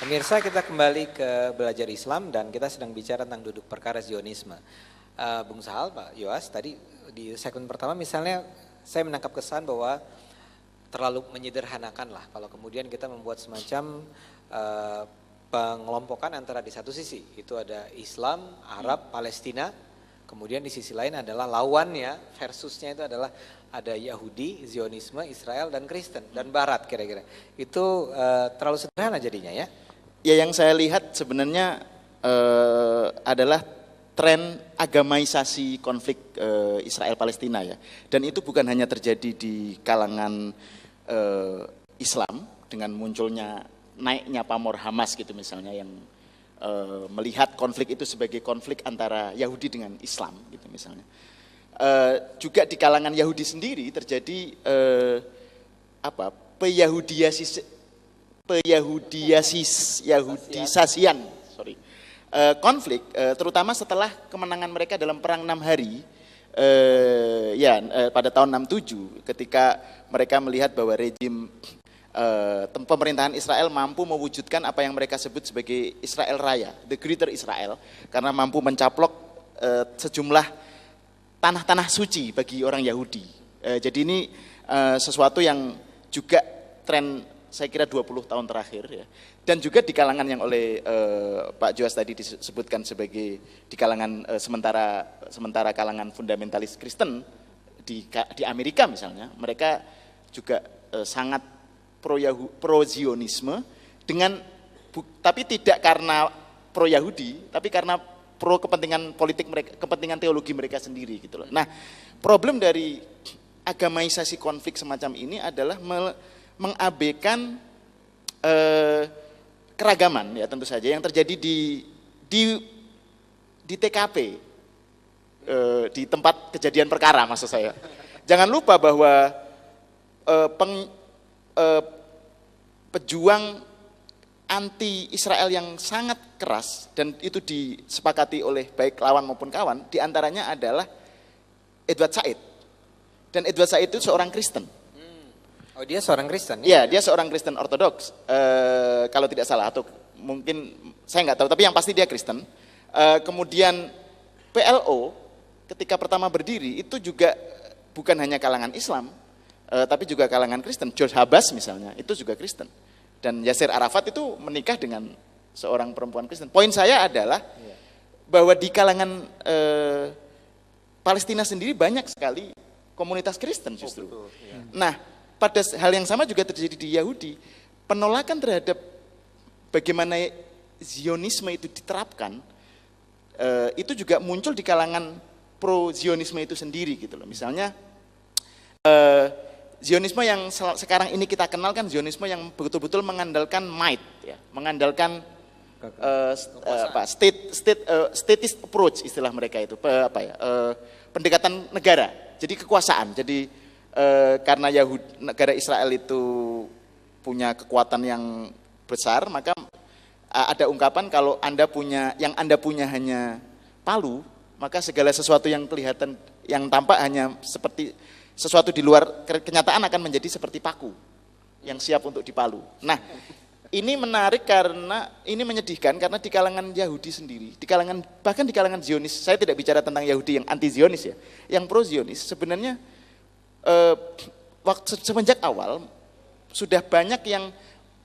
Pemirsa, kita kembali ke belajar Islam dan kita sedang bicara tentang duduk perkara Zionisme. Bung Sahal, Pak Yoas, tadi di segmen pertama misalnya saya menangkap kesan bahwa terlalu menyederhanakan lah kalau kemudian kita membuat semacam pengelompokan antara di satu sisi itu ada Islam, Arab, Palestina, kemudian di sisi lain adalah lawannya, versusnya itu adalah ada Yahudi, Zionisme, Israel dan Kristen dan Barat kira-kira. Itu terlalu sederhana jadinya ya? Ya, yang saya lihat sebenarnya adalah tren agamaisasi konflik Israel-Palestina ya. Dan itu bukan hanya terjadi di kalangan Islam dengan munculnya naiknya pamor Hamas gitu misalnya yang melihat konflik itu sebagai konflik antara Yahudi dengan Islam gitu misalnya. Juga di kalangan Yahudi sendiri terjadi Yahudisasian konflik, terutama setelah kemenangan mereka dalam perang 6 hari pada tahun 67 ketika mereka melihat bahwa rejim pemerintahan Israel mampu mewujudkan apa yang mereka sebut sebagai Israel Raya, the Greater Israel, karena mampu mencaplok sejumlah tanah-tanah suci bagi orang Yahudi. Jadi ini sesuatu yang juga tren saya kira 20 tahun terakhir ya. Dan juga di kalangan yang oleh Pak Joas tadi disebutkan sebagai di kalangan sementara kalangan fundamentalis Kristen di Amerika misalnya, mereka juga sangat pro Zionisme tapi tidak karena pro Yahudi, tapi karena pro kepentingan politik mereka, kepentingan teologi mereka sendiri gitu loh. Nah, problem dari agamaisasi konflik semacam ini adalah mengabaikan keragaman ya tentu saja yang terjadi di TKP, di tempat kejadian perkara maksud saya. Jangan lupa bahwa pejuang anti Israel yang sangat keras dan itu disepakati oleh baik lawan maupun kawan, diantaranya adalah Edward Said. Dan Edward Said itu seorang Kristen. Oh, dia seorang Kristen? Ya, dia seorang Kristen Ortodoks, kalau tidak salah, atau mungkin saya nggak tahu, tapi yang pasti dia Kristen. Kemudian PLO ketika pertama berdiri itu juga bukan hanya kalangan Islam, tapi juga kalangan Kristen. George Habas misalnya, itu juga Kristen. Dan Yasser Arafat itu menikah dengan seorang perempuan Kristen. Poin saya adalah bahwa di kalangan Palestina sendiri banyak sekali komunitas Kristen justru. Oh, betul, ya. Nah, pada hal yang sama juga terjadi di Yahudi. Penolakan terhadap bagaimana Zionisme itu diterapkan, itu juga muncul di kalangan pro-Zionisme itu sendiri gitu loh. Misalnya, Zionisme yang sekarang ini kita kenal kan Zionisme yang betul-betul mengandalkan might, ya, mengandalkan statist approach istilah mereka itu, pendekatan negara, jadi kekuasaan. Jadi karena negara Israel itu punya kekuatan yang besar, maka ada ungkapan kalau Anda punya hanya palu, maka segala sesuatu yang kelihatan, yang tampak hanya seperti sesuatu di luar kenyataan akan menjadi seperti paku yang siap untuk dipalu. Nah, ini menarik karena ini menyedihkan karena di kalangan Yahudi sendiri, bahkan di kalangan Zionis, saya tidak bicara tentang Yahudi yang anti Zionis ya, yang pro Zionis sebenarnya semenjak awal sudah banyak yang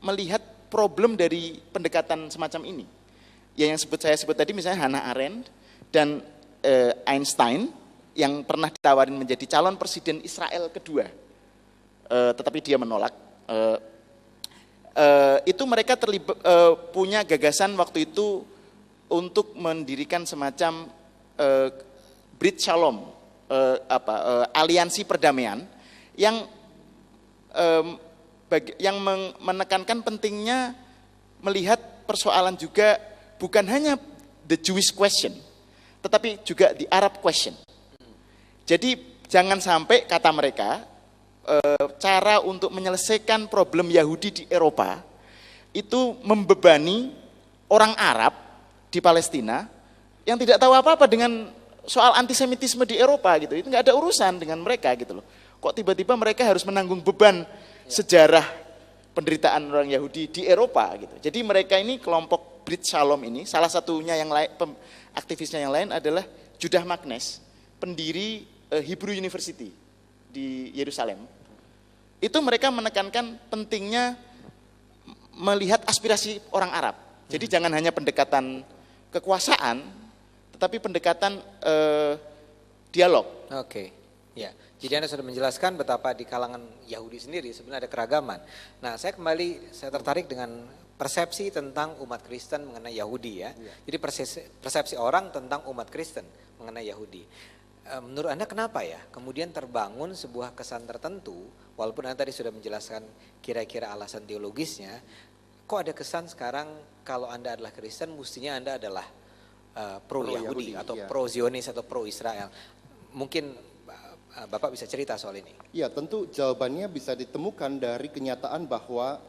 melihat problem dari pendekatan semacam ini. Ya, yang saya sebut tadi misalnya Hannah Arendt dan Einstein yang pernah ditawarin menjadi calon presiden Israel kedua, tetapi dia menolak. Itu mereka punya gagasan waktu itu untuk mendirikan semacam Brit Shalom, aliansi perdamaian yang menekankan pentingnya melihat persoalan juga bukan hanya the Jewish question, tetapi juga the Arab question. Jadi jangan sampai kata mereka cara untuk menyelesaikan problem Yahudi di Eropa itu membebani orang Arab di Palestina yang tidak tahu apa-apa dengan soal antisemitisme di Eropa gitu. Itu nggak ada urusan dengan mereka gitu loh. Kok tiba-tiba mereka harus menanggung beban sejarah penderitaan orang Yahudi di Eropa gitu. Jadi mereka ini kelompok Brit Shalom ini salah satunya yang lain, aktivisnya yang lain adalah Judah Magnes, pendiri Hebrew University di Yerusalem. Itu mereka menekankan pentingnya melihat aspirasi orang Arab. Jadi jangan hanya pendekatan kekuasaan, tetapi pendekatan dialog. Oke. Ya, jadi Anda sudah menjelaskan betapa di kalangan Yahudi sendiri sebenarnya ada keragaman. Nah, saya tertarik dengan persepsi tentang umat Kristen mengenai Yahudi ya. Jadi persepsi orang tentang umat Kristen mengenai Yahudi. Menurut Anda kenapa ya kemudian terbangun sebuah kesan tertentu, walaupun Anda tadi sudah menjelaskan kira-kira alasan teologisnya, kok ada kesan sekarang kalau Anda adalah Kristen mestinya Anda adalah pro-Yahudi atau pro-Zionis atau pro-Israel. Mungkin Bapak bisa cerita soal ini. Ya, tentu jawabannya bisa ditemukan dari kenyataan bahwa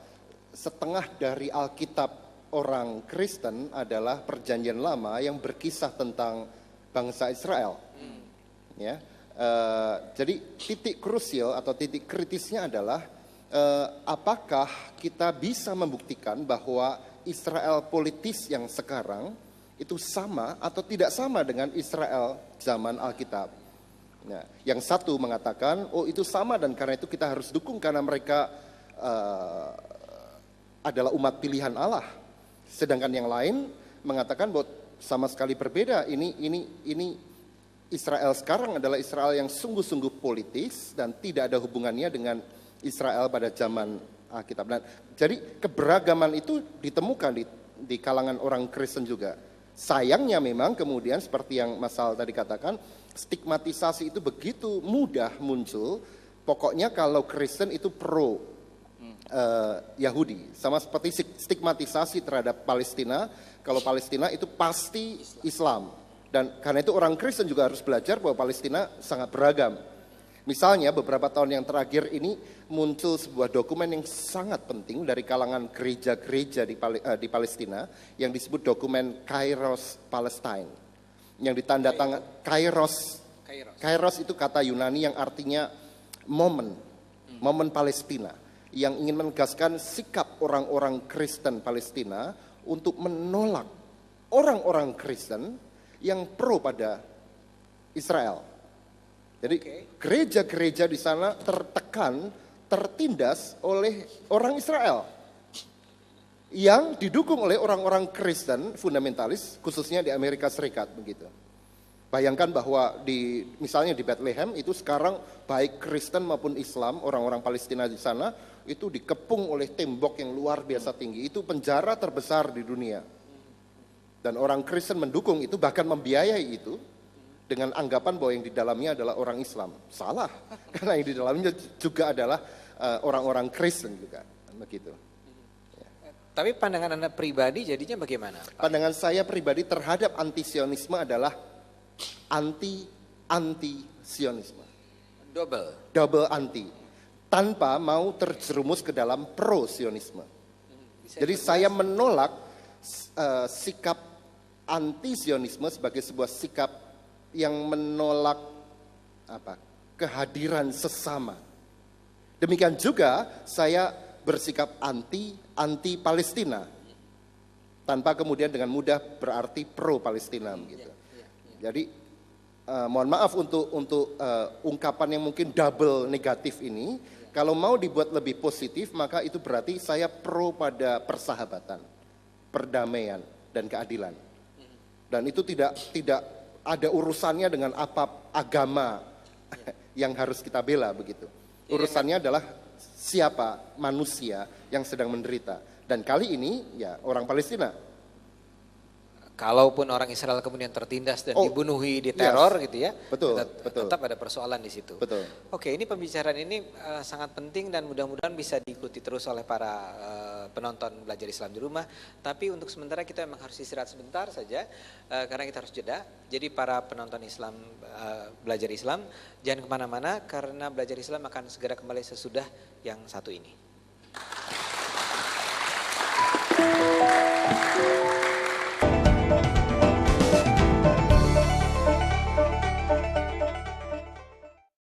setengah dari Alkitab orang Kristen adalah Perjanjian Lama yang berkisah tentang bangsa Israel. Ya, jadi titik krusial atau titik kritisnya adalah apakah kita bisa membuktikan bahwa Israel politis yang sekarang itu sama atau tidak sama dengan Israel zaman Alkitab. Nah, yang satu mengatakan, oh itu sama dan karena itu kita harus dukung karena mereka adalah umat pilihan Allah. Sedangkan yang lain mengatakan bahwa sama sekali berbeda. Ini Israel sekarang adalah Israel yang sungguh-sungguh politis dan tidak ada hubungannya dengan Israel pada zaman Alkitab. Nah, jadi keberagaman itu ditemukan di kalangan orang Kristen juga. Sayangnya memang kemudian seperti yang Mas Sal tadi katakan, stigmatisasi itu begitu mudah muncul. Pokoknya kalau Kristen itu pro Yahudi, sama seperti stigmatisasi terhadap Palestina. Kalau Palestina itu pasti Islam. Dan karena itu orang Kristen juga harus belajar bahwa Palestina sangat beragam. Misalnya beberapa tahun yang terakhir ini muncul sebuah dokumen yang sangat penting dari kalangan gereja-gereja di Palestina yang disebut dokumen Kairos Palestine. Yang ditandatangan Kairos itu kata Yunani yang artinya momen Palestina, yang ingin menegaskan sikap orang-orang Kristen Palestina untuk menolak orang-orang Kristen yang pro pada Israel. Jadi gereja-gereja di sana tertekan, tertindas oleh orang Israel yang didukung oleh orang-orang Kristen fundamentalis, khususnya di Amerika Serikat begitu. Bayangkan bahwa misalnya di Bethlehem itu sekarang baik Kristen maupun Islam, orang-orang Palestina di sana itu dikepung oleh tembok yang luar biasa tinggi. Itu penjara terbesar di dunia. Dan orang Kristen mendukung itu, bahkan membiayai itu dengan anggapan bahwa yang di dalamnya adalah orang Islam. Salah, karena yang di dalamnya juga adalah orang-orang Kristen juga, begitu. Tapi pandangan Anda pribadi jadinya bagaimana, Pak? Pandangan saya pribadi terhadap anti-Sionisme adalah anti-Sionisme. Double anti. Tanpa mau terjerumus ke dalam pro-Sionisme. Jadi saya menolak sikap anti-Sionisme sebagai sebuah sikap yang menolak kehadiran sesama. Demikian juga saya bersikap anti Palestina tanpa kemudian dengan mudah berarti pro Palestina gitu. Jadi mohon maaf untuk ungkapan yang mungkin double negatif ini, kalau mau dibuat lebih positif maka itu berarti saya pro pada persahabatan, perdamaian dan keadilan. Dan itu tidak ada urusannya dengan apa agama yang harus kita bela begitu. Urusannya adalah siapa manusia yang sedang menderita. Dan kali ini ya orang Palestina. Kalaupun orang Israel kemudian tertindas dan dibunuhi, diteror gitu ya, betul. Tetap ada persoalan di situ. Betul. Oke, ini pembicaraan ini sangat penting dan mudah-mudahan bisa diikuti terus oleh para penonton belajar Islam di rumah. Tapi untuk sementara kita memang harus istirahat sebentar saja karena kita harus jeda. Jadi para penonton Islam belajar Islam jangan kemana-mana karena belajar Islam akan segera kembali sesudah yang satu ini.